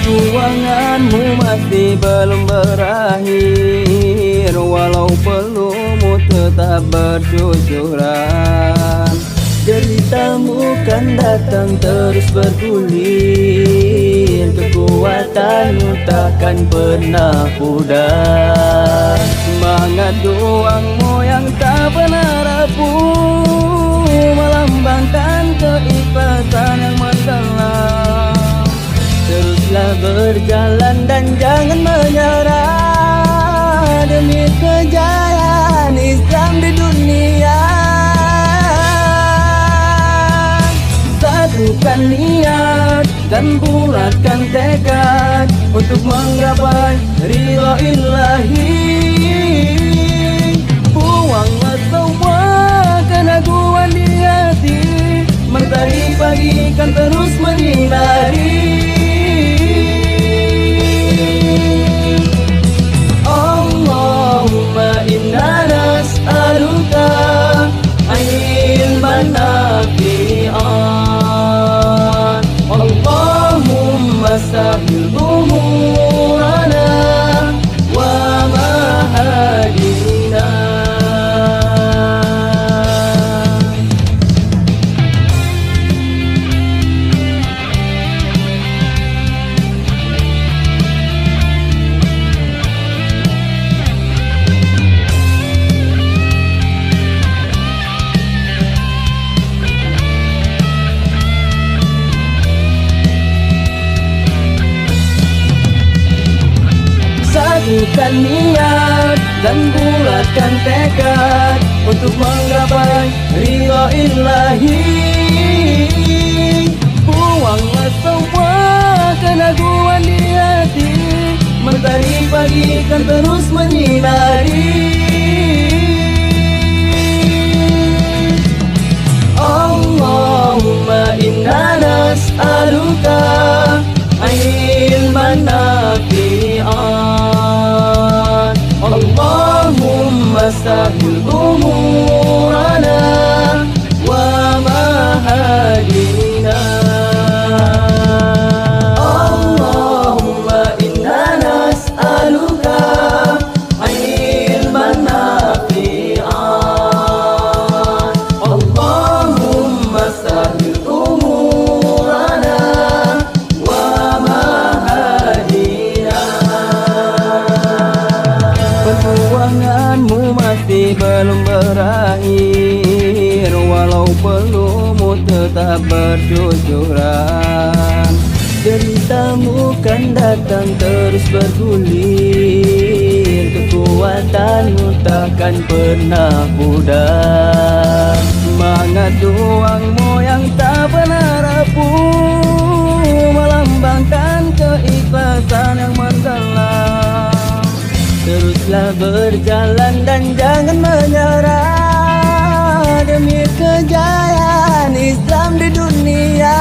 Perjuanganmu masih belum berakhir, walau pelumu tetap bercucuran. Deritamu kan datang terus bergulir, kekuatanmu takkan pernah pudar. Semangat doangmu yang tak pernah rapuh, melambangkan keikhlasan yang mendalam. Teruslah berjalan dan jangan menyerah, demi kejayaan Islam di dunia. Satukan niat dan bulatkan tekad untuk menggapai ridha ilahi. Buanglah semua keraguan di hati, mentari pagi kan terus menyinari. Allahumma inna nas'aluka ilman nafi'an, Allahumma sahil umurana wa mahadina. Satukan niat dan bulatkan tekad untuk menggapai ridha ilahi. Buanglah semua keraguan di hati, mentari pagi kan terus menyinari. Allahumma inna nas'aluka ilman nafi'an, Allahumma sahil umurana wa mahadina. Allahumma inna nas'aluka ilman nafi'an, Allahumma sahil umurana wa mahadina. Perjuanganmu masih belum berakhir, walau pelumu tetap bercucuran. Deritamu kan datang terus bergulir, kekuatanmu takkan pernah pudar. Semangat doangmu yang tak pernah rapuh, melambangkan keikhlasan yang mendalam. Teruslah berjalan dan jangan menyerah, demi kejayaan Islam di dunia.